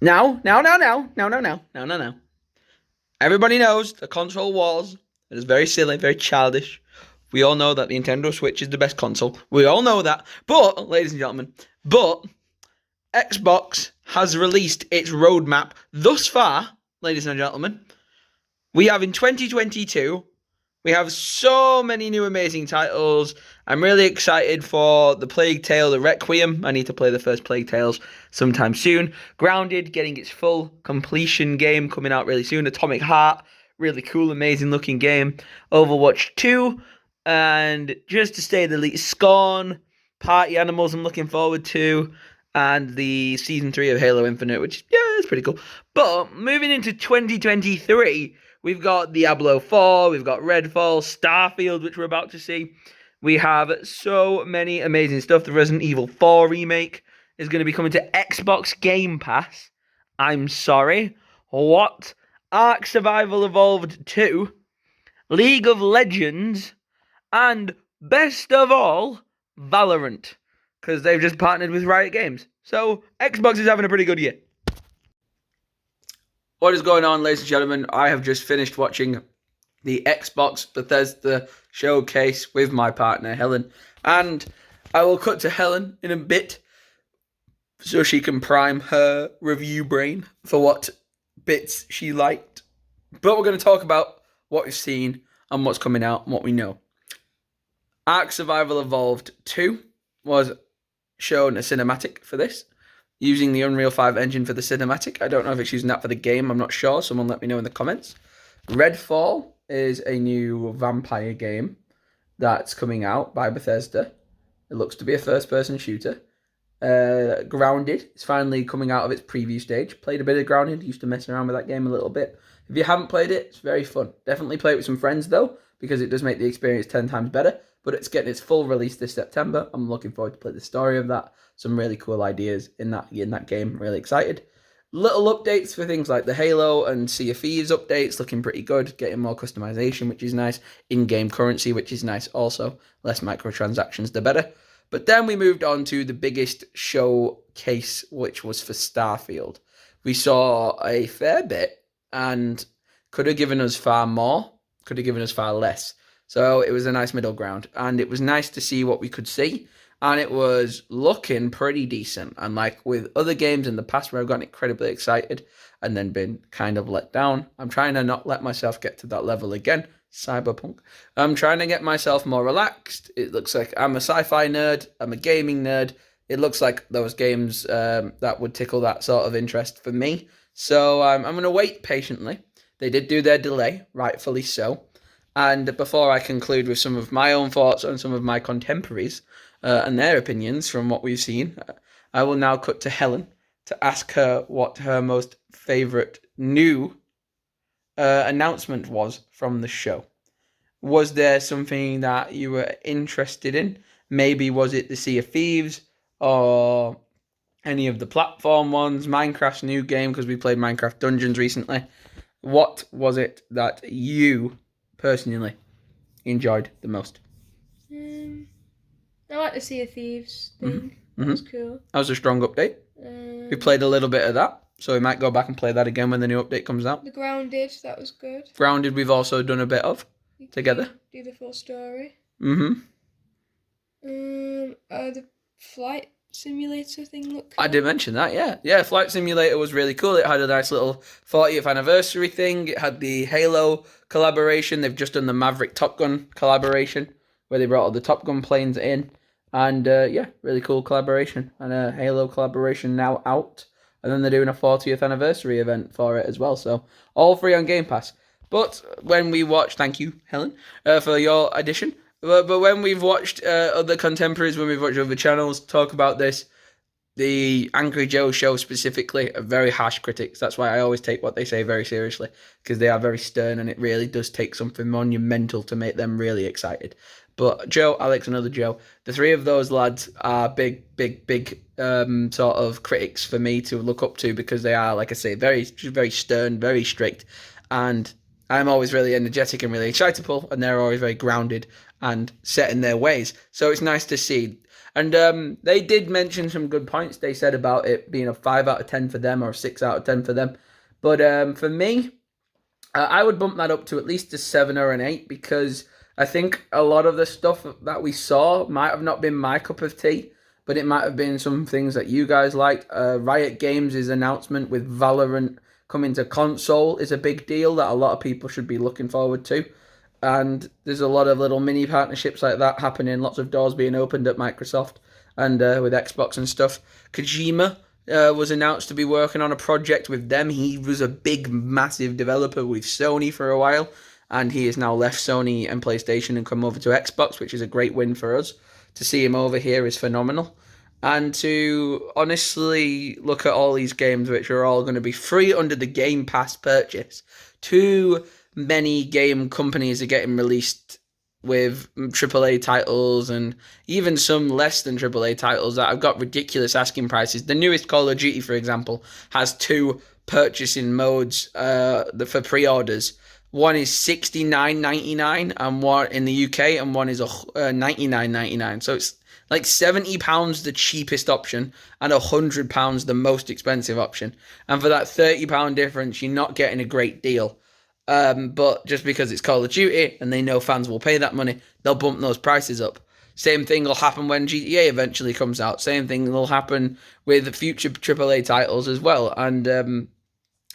Now. Everybody knows the console wars. It is very silly, very childish. We all know that the Nintendo Switch is the best console. We all know that. But, ladies and gentlemen, Xbox has released its roadmap thus far, ladies and gentlemen. We have in 2022, we have so many new amazing titles. I'm really excited for the Plague Tale, the Requiem. I need to play the first Plague Tales sometime soon. Grounded, getting its full completion game coming out really soon. Atomic Heart, really cool, amazing looking game. Overwatch 2, and just to stay the least, Scorn, Party Animals I'm looking forward to, and the Season 3 of Halo Infinite, which, yeah, it's pretty cool. But moving into 2023... we've got Diablo 4, we've got Redfall, Starfield, which we're about to see. We have so many amazing stuff. The Resident Evil 4 remake is going to be coming to Xbox Game Pass. I'm sorry. What? Ark Survival Evolved 2, League of Legends, and best of all, Valorant. Because they've just partnered with Riot Games. So, Xbox is having a pretty good year. What is going on, ladies and gentlemen? I have just finished watching the Xbox Bethesda showcase with my partner, Helen. And I will cut to Helen in a bit so she can prime her review brain for what bits she liked. But we're going to talk about what we've seen and what's coming out and what we know. Ark Survival Evolved 2 was shown a cinematic for this, using the Unreal 5 engine for the cinematic. I don't know if it's using that for the game. I'm not sure. Someone let me know in the comments. Redfall is a new vampire game that's coming out by Bethesda. It looks to be a first-person shooter. Grounded is finally coming out of its preview stage. Played a bit of Grounded. Used to mess around with that game a little bit. If you haven't played it, it's very fun. Definitely play it with some friends, though, because it does make the experience 10 times better. But it's getting its full release this September. I'm looking forward to play the story of that. Some really cool ideas in that game. Really excited. Little updates for things like the Halo and Sea of Thieves updates, looking pretty good. Getting more customization, which is nice. In-game currency, which is nice also. Less microtransactions, the better. But then we moved on to the biggest showcase, which was for Starfield. We saw a fair bit and could have given us far more, could have given us far less. So it was a nice middle ground, and it was nice to see what we could see, and it was looking pretty decent. And like with other games in the past where I've gotten incredibly excited and then been kind of let down, I'm trying to not let myself get to that level again. Cyberpunk. I'm trying to get myself more relaxed. It looks like I'm a sci-fi nerd, I'm a gaming nerd. It looks like those games that would tickle that sort of interest for me. So I'm going to wait patiently. They did do their delay, rightfully so. And before I conclude with some of my own thoughts on some of my contemporaries and their opinions from what we've seen, I will now cut to Helen to ask her what her most favourite new announcement was from the show. Was there something that you were interested in? Maybe was it the Sea of Thieves or any of the platform ones? Minecraft's new game, because we played Minecraft Dungeons recently. What was it that you personally enjoyed the most? I like the Sea of Thieves thing. That was cool. That was a strong update. We played a little bit of that, so we might go back and play that again when the new update comes out. The Grounded, that was good. Grounded we've also done a bit of together. Do the full story. The flight simulator thing looked I cool. did mention that, yeah. Yeah, Flight Simulator was really cool. It had a nice little 40th anniversary thing. It had the Halo collaboration. They've just done the Maverick Top Gun collaboration, where they brought all the Top Gun planes in. And, yeah, really cool collaboration. And a Halo collaboration now out. And then they're doing a 40th anniversary event for it as well. So, all free on Game Pass. But when we watched... Thank you, Helen, for your addition. But when we've watched other contemporaries, when we've watched other channels talk about this, the Angry Joe show specifically are very harsh critics. That's why I always take what they say very seriously, because they are very stern, and it really does take something monumental to make them really excited. But Joe, Alex, and other Joe, the three of those lads are big sort of critics for me to look up to, because they are, like I say, very stern, very strict, and I'm always really energetic and really excitable, and they're always very grounded and set in their ways. So it's nice to see. And they did mention some good points. They said about it being a 5 out of 10 for them or a 6 out of 10 for them. But for me, I would bump that up to at least a 7 or an 8 because I think a lot of the stuff that we saw might have not been my cup of tea, but it might have been some things that you guys liked. Riot Games' announcement with Valorant coming to console is a big deal that a lot of people should be looking forward to. And there's a lot of little mini partnerships like that happening, lots of doors being opened at Microsoft and with Xbox and stuff. Kojima was announced to be working on a project with them. He was a big, massive developer with Sony for a while, and he has now left Sony and PlayStation and come over to Xbox, which is a great win for us. To see him over here is phenomenal. And to honestly look at all these games, which are all going to be free under the Game Pass purchase. Too many game companies are getting released with AAA titles and even some less than AAA titles that have got ridiculous asking prices. The newest Call of Duty, for example, has 2 purchasing modes for pre-orders. One is $69.99 and one in the UK, and one is $99.99. So it's like £70 the cheapest option and £100 the most expensive option. And for that £30 difference, you're not getting a great deal. But just because it's Call of Duty and they know fans will pay that money, they'll bump those prices up. Same thing will happen when GTA eventually comes out. Same thing will happen with future AAA titles as well. And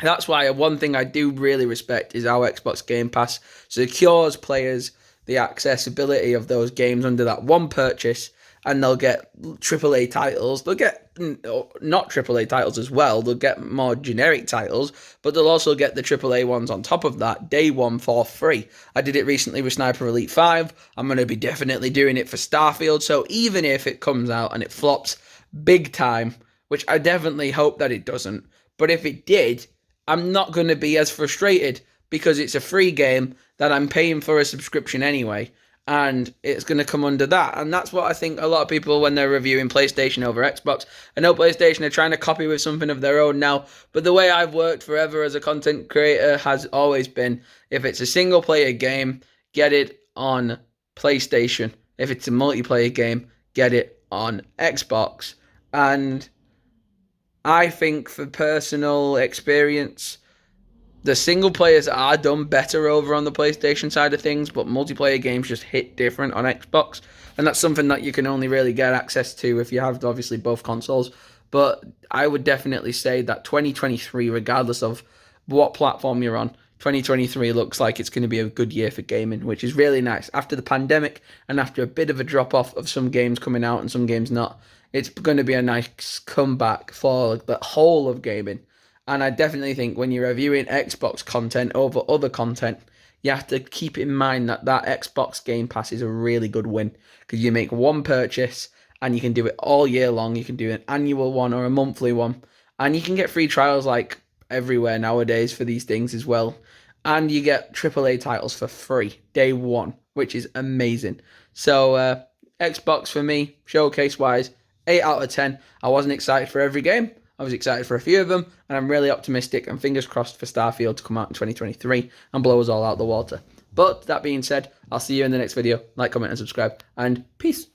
that's why one thing I do really respect is how Xbox Game Pass secures players the accessibility of those games under that one purchase, and they'll get AAA titles. They'll get not AAA titles as well. They'll get more generic titles, but they'll also get the AAA ones on top of that, day one for free. I did it recently with Sniper Elite 5. I'm going to be definitely doing it for Starfield, so even if it comes out and it flops big time, which I definitely hope that it doesn't, but if it did, I'm not going to be as frustrated because it's a free game that I'm paying for a subscription anyway. And it's going to come under that. And that's what I think a lot of people, when they're reviewing PlayStation over Xbox, I know PlayStation are trying to copy with something of their own now, but the way I've worked forever as a content creator has always been, if it's a single player game, get it on PlayStation. If it's a multiplayer game, get it on Xbox. And I think for personal experience, the single players are done better over on the PlayStation side of things, but multiplayer games just hit different on Xbox. And that's something that you can only really get access to if you have, obviously, both consoles. But I would definitely say that 2023, regardless of what platform you're on, 2023 looks like it's going to be a good year for gaming, which is really nice. After the pandemic and after a bit of a drop-off of some games coming out and some games not, it's going to be a nice comeback for the whole of gaming. And I definitely think when you're reviewing Xbox content over other content, you have to keep in mind that that Xbox Game Pass is a really good win because you make one purchase and you can do it all year long. You can do an annual one or a monthly one, and you can get free trials like everywhere nowadays for these things as well. And you get AAA titles for free day one, which is amazing. So Xbox for me, showcase-wise, 8 out of 10. I wasn't excited for every game. I was excited for a few of them, and I'm really optimistic and fingers crossed for Starfield to come out in 2023 and blow us all out the water. But that being said, I'll see you in the next video. Like, comment, and subscribe, and peace.